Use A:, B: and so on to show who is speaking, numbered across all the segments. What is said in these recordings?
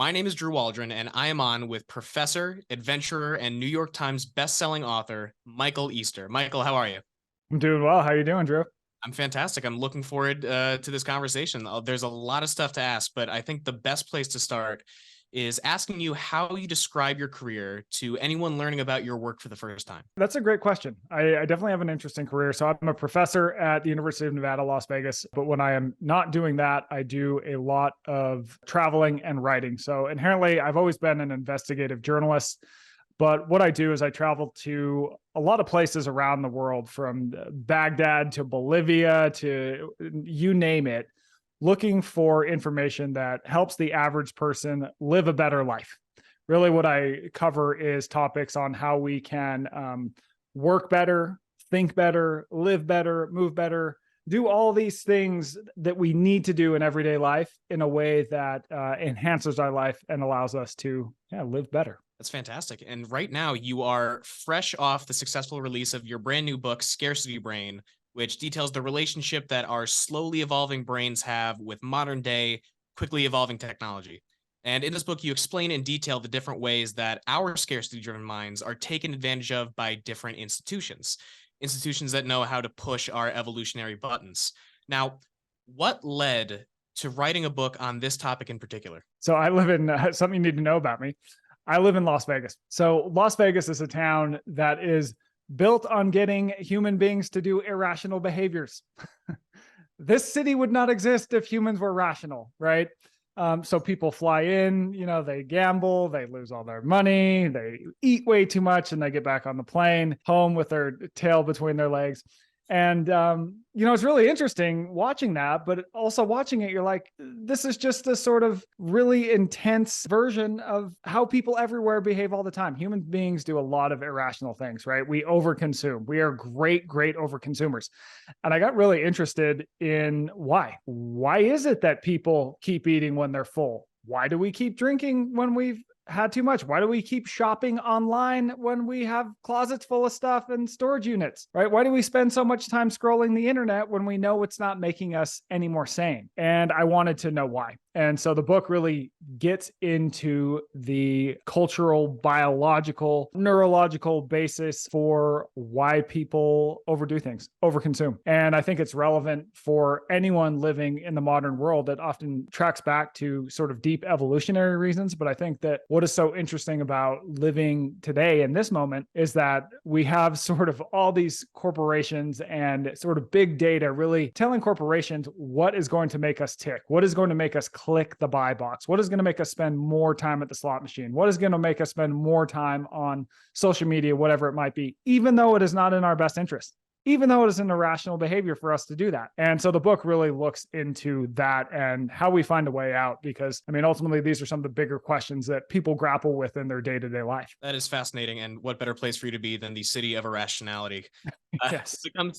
A: My name is Drew Waldron, and I am on with professor, adventurer, and New York Times bestselling author Michael Easter. Michael, how are you?
B: I'm doing well. How you doing, Drew?
A: I'm fantastic. I'm looking forward to this conversation. There's a lot of stuff to ask, but I think the best place to start is asking you how you describe your career to anyone learning about your work for the first time.
B: That's a great question. I definitely have an interesting career. So I'm a professor at the University of Nevada, Las Vegas. But when I am not doing that, I do a lot of traveling and writing. So inherently, I've always been an investigative journalist. But what I do is I travel to a lot of places around the world, from Baghdad to Bolivia to you name it, looking for information that helps the average person live a better life. Really, what I cover is topics on how we can work better, think better, live better, move better, do all these things that we need to do in everyday life in a way that enhances our life and allows us to live better.
A: That's fantastic. And right now, you are fresh off the successful release of your brand new book, Scarcity Brain, which details the relationship that our slowly evolving brains have with modern day, quickly evolving technology. And in this book, you explain in detail the different ways that our scarcity driven minds are taken advantage of by different institutions, institutions that know how to push our evolutionary buttons. Now, what led to writing a book on this topic in particular?
B: So I live in something you need to know about me. I live in Las Vegas. So Las Vegas is a town that is built on getting human beings to do irrational behaviors. This city would not exist if humans were rational, right? So people fly in, they gamble, they lose all their money, they eat way too much, and they get back on the plane home with their tail between their legs. And, it's really interesting watching that, but also watching it, you're like, this is just a sort of really intense version of how people everywhere behave all the time. Human beings do a lot of irrational things, right? We overconsume. We are great overconsumers. And I got really interested in why. Why is it that people keep eating when they're full? Why do we keep drinking when we've had too much? Why do we keep shopping online when we have closets full of stuff and storage units, right? Why do we spend so much time scrolling the internet when we know it's not making us any more sane? And I wanted to know why. And so the book really gets into the cultural, biological, neurological basis for why people overdo things, overconsume. And I think it's relevant for anyone living in the modern world. That often tracks back to sort of deep evolutionary reasons. But I think that what is so interesting about living today in this moment is that we have sort of all these corporations and sort of big data really telling corporations what is going to make us tick, what is going to make us click the buy box, what is going to make us spend more time at the slot machine, what is going to make us spend more time on social media, whatever it might be, even though it is not in our best interest, even though it is an irrational behavior for us to do that. And so the book really looks into that and how we find a way out, because ultimately these are some of the bigger questions that people grapple with in their day-to-day life.
A: That is fascinating. And what better place for you to be than the city of irrationality?
B: Yes.
A: When it comes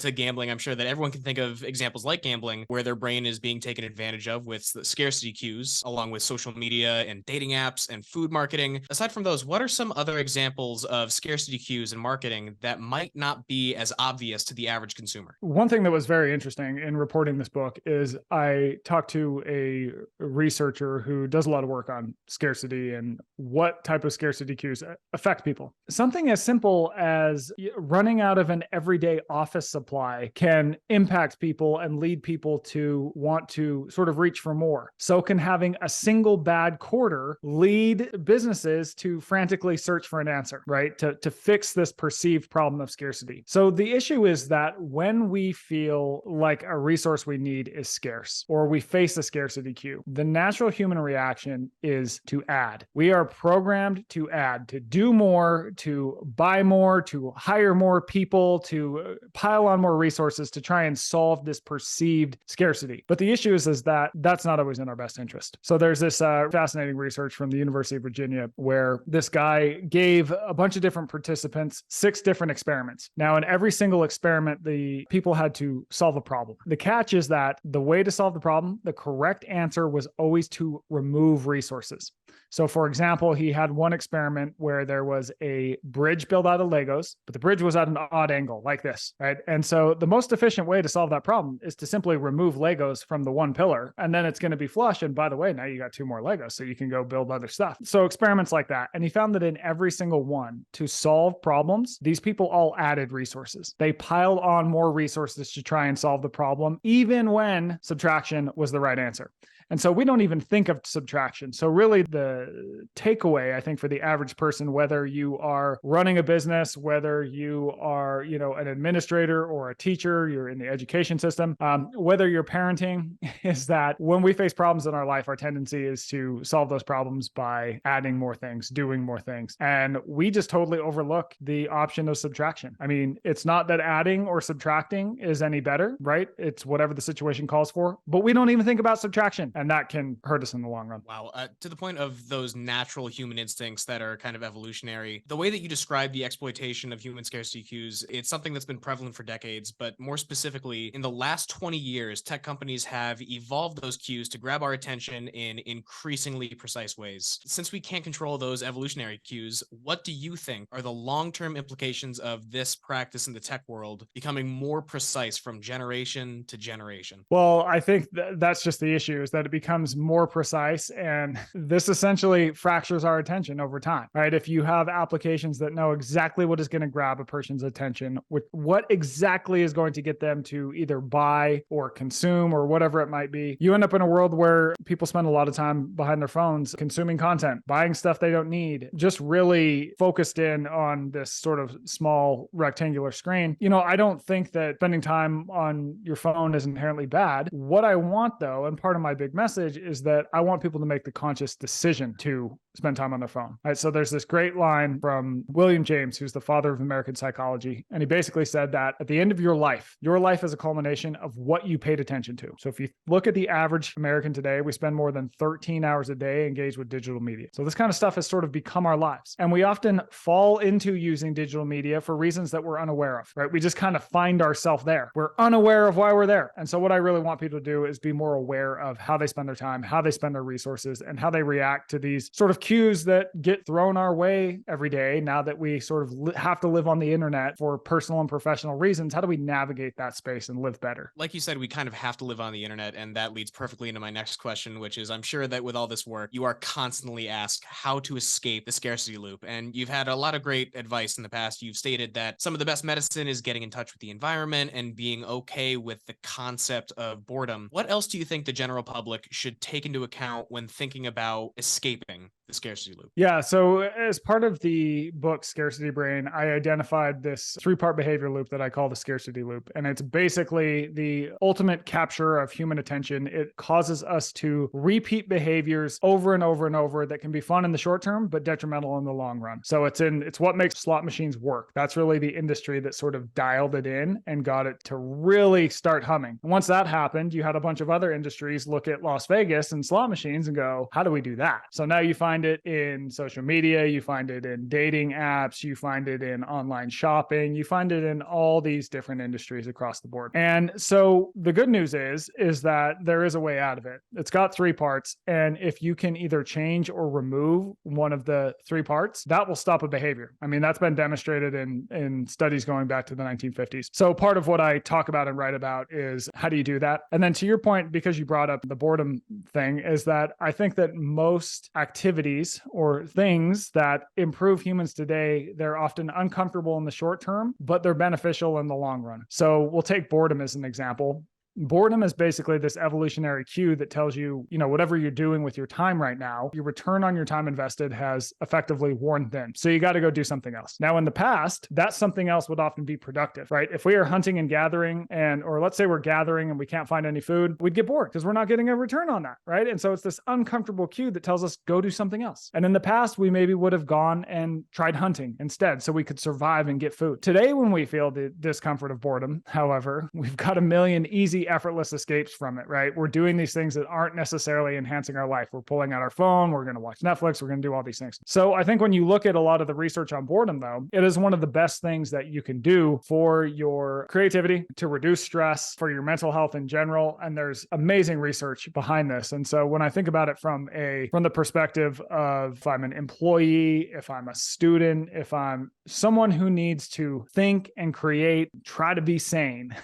A: to gambling, I'm sure that everyone can think of examples like gambling where their brain is being taken advantage of with the scarcity cues, along with social media and dating apps and food marketing. Aside from those, what are some other examples of scarcity cues and marketing that might not be as obvious to the average consumer?
B: One thing that was very interesting in reporting this book is I talked to a researcher who does a lot of work on scarcity and what type of scarcity cues affect people. Something as simple as running out of an everyday office supply can impact people and lead people to want to sort of reach for more. So can having a single bad quarter lead businesses to frantically search for an answer, right? To fix this perceived problem of scarcity. So the issue is that when we feel like a resource we need is scarce, or we face a scarcity cue, the natural human reaction is to add. We are programmed to add, to do more, to buy more, to hire more people, to pile on more resources to try and solve this perceived scarcity. But the issue is that that's not always in our best interest. So there's this fascinating research from the University of Virginia where this guy gave a bunch of different participants 6 different experiments. Now, in every single single experiment, the people had to solve a problem. The catch is that the way to solve the problem, the correct answer was always to remove resources. So for example, he had one experiment where there was a bridge built out of Legos, but the bridge was at an odd angle like this, right? And so the most efficient way to solve that problem is to simply remove Legos from the one pillar, and then it's going to be flush. And by the way, now you got 2 more Legos, so you can go build other stuff. So experiments like that. And he found that in every single one, to solve problems, these people all added resources. They piled on more resources to try and solve the problem, even when subtraction was the right answer. And so we don't even think of subtraction. So really the takeaway, I think, for the average person, whether you are running a business, whether you are, an administrator or a teacher, you're in the education system, whether you're parenting, is that when we face problems in our life, our tendency is to solve those problems by adding more things, doing more things. And we just totally overlook the option of subtraction. I mean, it's not that adding or subtracting is any better, right? It's whatever the situation calls for, but we don't even think about subtraction. And that can hurt us in the long run.
A: Wow. To the point of those natural human instincts that are kind of evolutionary, the way that you describe the exploitation of human scarcity cues, it's something that's been prevalent for decades, but more specifically, in the last 20 years, tech companies have evolved those cues to grab our attention in increasingly precise ways. Since we can't control those evolutionary cues, what do you think are the long-term implications of this practice in the tech world becoming more precise from generation to generation?
B: Well, I think that's just the issue, is that it becomes more precise, and this essentially fractures our attention over time, right? If you have applications that know exactly what is going to grab a person's attention, what exactly is going to get them to either buy or consume or whatever it might be, you end up in a world where people spend a lot of time behind their phones consuming content, buying stuff they don't need, just really focused in on this sort of small rectangular screen. I don't think that spending time on your phone is inherently bad. What I want, though, and part of my big message, is that I want people to make the conscious decision to spend time on their phone. Right? So there's this great line from William James, who's the father of American psychology. And he basically said that at the end of your life is a culmination of what you paid attention to. So if you look at the average American today, we spend more than 13 hours a day engaged with digital media. So this kind of stuff has sort of become our lives. And we often fall into using digital media for reasons that we're unaware of, right? We just kind of find ourselves there. We're unaware of why we're there. And so what I really want people to do is be more aware of how they spend their time, how they spend their resources, and how they react to these sort of cues that get thrown our way every day. Now that we sort of have to live on the internet for personal and professional reasons, how do we navigate that space and live better?
A: Like you said, we kind of have to live on the internet, and that leads perfectly into my next question, which is, I'm sure that with all this work, you are constantly asked how to escape the scarcity loop. And you've had a lot of great advice in the past. You've stated that some of the best medicine is getting in touch with the environment and being okay with the concept of boredom. What else do you think the general public should take into account when thinking about escaping the scarcity loop?
B: Yeah. So as part of the book Scarcity Brain, I identified this 3-part behavior loop that I call the scarcity loop. And it's basically the ultimate capture of human attention. It causes us to repeat behaviors over and over and over that can be fun in the short term, but detrimental in the long run. So it's what makes slot machines work. That's really the industry that sort of dialed it in and got it to really start humming. And once that happened, you had a bunch of other industries look at Las Vegas and slot machines and go, how do we do that? So now you find it in social media, you find it in dating apps, you find it in online shopping, you find it in all these different industries across the board. And so the good news is that there is a way out of it. It's got 3 parts. And if you can either change or remove one of the 3 parts, that will stop a behavior. I mean, that's been demonstrated in studies going back to the 1950s. So part of what I talk about and write about is how do you do that? And then to your point, because you brought up the boredom thing, is that I think that most activities or things that improve humans today, they're often uncomfortable in the short term, but they're beneficial in the long run. So we'll take boredom as an example. Boredom is basically this evolutionary cue that tells you, whatever you're doing with your time right now, your return on your time invested has effectively worn thin. So you got to go do something else. Now, in the past, that something else would often be productive, right? If we are hunting and gathering or let's say we're gathering and we can't find any food, we'd get bored because we're not getting a return on that, right? And so it's this uncomfortable cue that tells us go do something else. And in the past, we maybe would have gone and tried hunting instead so we could survive and get food. Today, when we feel the discomfort of boredom, however, we've got a million easy easy, effortless escapes from it, right? We're doing these things that aren't necessarily enhancing our life. We're pulling out our phone. We're going to watch Netflix. We're going to do all these things. So I think when you look at a lot of the research on boredom, though, it is one of the best things that you can do for your creativity, to reduce stress, for your mental health in general. And there's amazing research behind this. And so when I think about it from the perspective of, if I'm an employee, if I'm a student, if I'm someone who needs to think and create, try to be sane,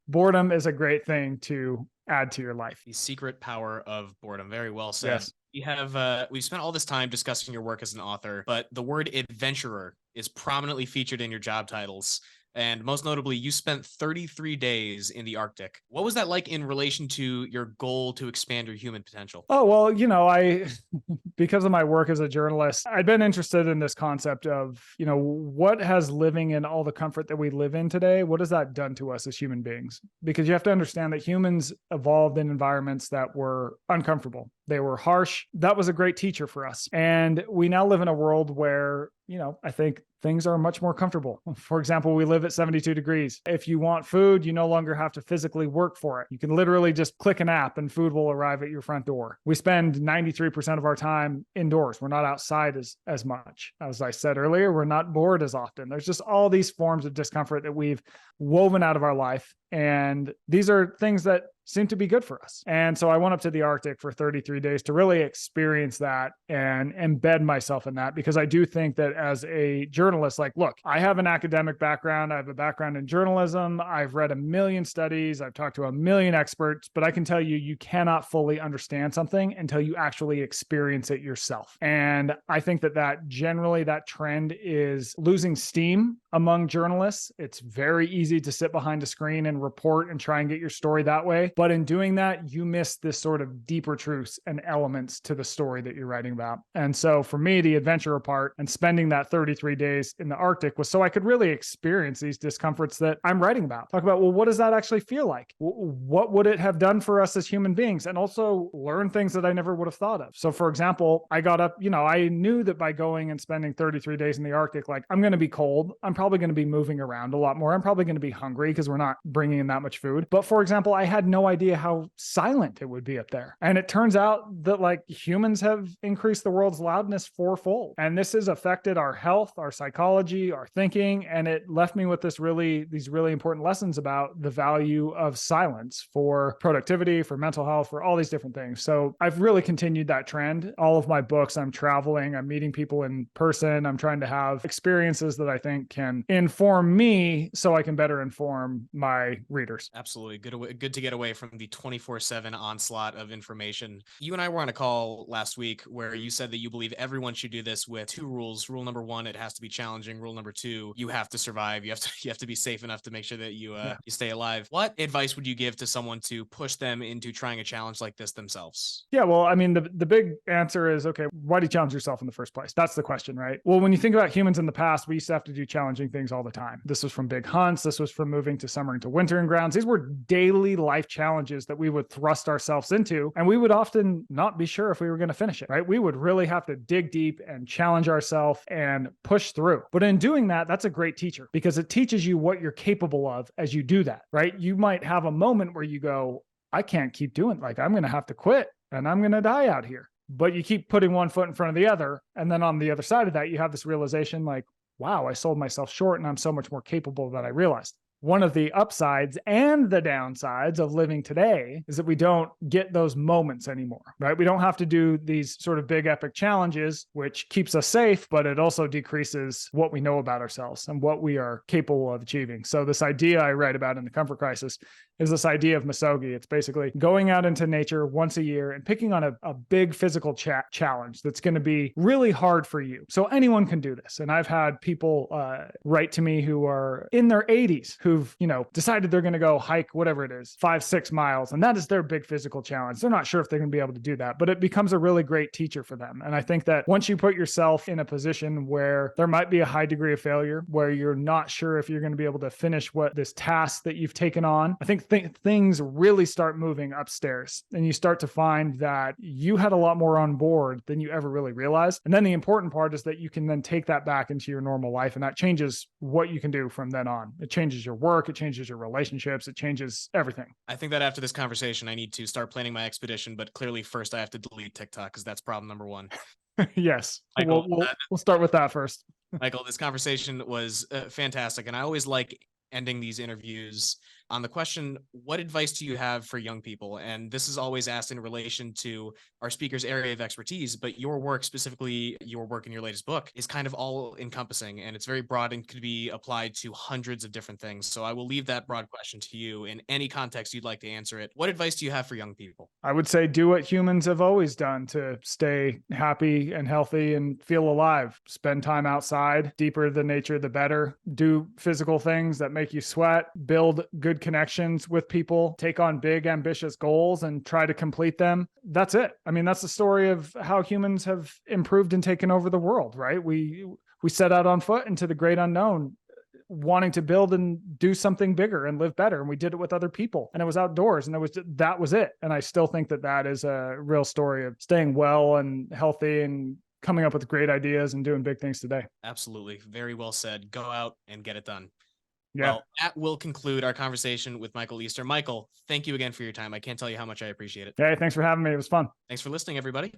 B: boredom is a great thing to add to your life.
A: The secret power of boredom. Very well said.
B: Yes.
A: We've spent all this time discussing your work as an author, but the word adventurer is prominently featured in your job titles. And most notably, you spent 33 days in the Arctic. What was that like in relation to your goal to expand your human potential?
B: Oh, well, because of my work as a journalist, I've been interested in this concept of, what has living in all the comfort that we live in today, what has that done to us as human beings? Because you have to understand that humans evolved in environments that were uncomfortable. They were harsh. That was a great teacher for us. And we now live in a world where, I think things are much more comfortable. For example, we live at 72 degrees. If you want food, you no longer have to physically work for it. You can literally just click an app and food will arrive at your front door. We spend 93% of our time indoors. We're not outside as much. As I said earlier, we're not bored as often. There's just all these forms of discomfort that we've woven out of our life. And these are things that seem to be good for us. And so I went up to the Arctic for 33 days to really experience that and embed myself in that, because I do think that as a journalist, look, I have an academic background. I have a background in journalism. I've read a million studies. I've talked to a million experts, but I can tell you, you cannot fully understand something until you actually experience it yourself. And I think that generally that trend is losing steam among journalists. It's very easy to sit behind a screen and report and try and get your story that way. But in doing that, you miss this sort of deeper truths and elements to the story that you're writing about. And so for me, the adventure part and spending that 33 days in the Arctic was so I could really experience these discomforts that I'm writing about. Talk about, well, what does that actually feel like? What would it have done for us as human beings? And also learn things that I never would have thought of. So for example, I got up, I knew that by going and spending 33 days in the Arctic, I'm going to be cold. I'm probably going to be moving around a lot more. I'm probably going to be hungry because we're not bringing in that much food. But for example, I had no idea how silent it would be up there. And it turns out that humans have increased the world's loudness fourfold. And this has affected our health, our psychology, our thinking. And it left me with these really important lessons about the value of silence for productivity, for mental health, for all these different things. So I've really continued that trend. All of my books, I'm traveling, I'm meeting people in person. I'm trying to have experiences that I think can inform me so I can better inform my readers.
A: Absolutely. Good to get away from the 24/7 onslaught of information. You and I were on a call last week where you said that you believe everyone should do this with two rules. Rule number one, it has to be challenging. Rule number two, you have to survive. You have to be safe enough to make sure that you stay alive. What advice would you give to someone to push them into trying a challenge like this themselves?
B: Yeah, well, I mean, the big answer is, okay, why do you challenge yourself in the first place? That's the question, right? Well, when you think about humans in the past, we used to have to do challenging things all the time. This was from big hunts. This was from moving to summer into wintering grounds. These were daily life challenges that we would thrust ourselves into, and we would often not be sure if we were going to finish it, right? We would really have to dig deep and challenge ourselves and push through. But in doing that, that's a great teacher because it teaches you what you're capable of as you do that, right? You might have a moment where you go, I can't keep doing it. I'm going to have to quit and I'm going to die out here. But you keep putting one foot in front of the other. And then on the other side of that, you have this realization wow, I sold myself short and I'm so much more capable than I realized. One of the upsides and the downsides of living today is that we don't get those moments anymore, right? We don't have to do these sort of big epic challenges, which keeps us safe, but it also decreases what we know about ourselves and what we are capable of achieving. So this idea I write about in The Comfort Crisis is this idea of misogi. It's basically going out into nature once a year and picking on a big physical challenge that's going to be really hard for you. So anyone can do this. And I've had people write to me who are in their 80s who've, decided they're going to go hike, whatever it is, 5-6 miles. And that is their big physical challenge. They're not sure if they're going to be able to do that, but it becomes a really great teacher for them. And I think that once you put yourself in a position where there might be a high degree of failure, where you're not sure if you're going to be able to finish what this task that you've taken on, I think things really start moving upstairs and you start to find that you had a lot more on board than you ever really realized. And then the important part is that you can then take that back into your normal life, and that changes what you can do from then on. It changes your work, it changes your relationships, it changes everything.
A: I think that after this conversation, I need to start planning my expedition, but clearly first I have to delete TikTok because that's problem number one.
B: Yes,
A: Michael,
B: we'll start with that first.
A: Michael, this conversation was fantastic, and I always like ending these interviews on the question, what advice do you have for young people? And this is always asked in relation to our speaker's area of expertise, but your work, specifically your work in your latest book, is kind of all encompassing, and it's very broad and could be applied to hundreds of different things. So I will leave that broad question to you in any context you'd like to answer it. What advice do you have for young people?
B: I would say do what humans have always done to stay happy and healthy and feel alive. Spend time outside, deeper the nature, the better. Do physical things that make you sweat, build good connections with people, take on big, ambitious goals and try to complete them. That's it. I mean, that's the story of how humans have improved and taken over the world, right? We set out on foot into the great unknown, wanting to build and do something bigger and live better. And we did it with other people, and it was outdoors, and that was it. And I still think that is a real story of staying well and healthy and coming up with great ideas and doing big things today.
A: Absolutely. Very well said. Go out and get it done.
B: Yeah.
A: Well, that will conclude our conversation with Michael Easter. Michael, thank you again for your time. I can't tell you how much I appreciate it.
B: Hey, thanks for having me. It was fun.
A: Thanks for listening, everybody.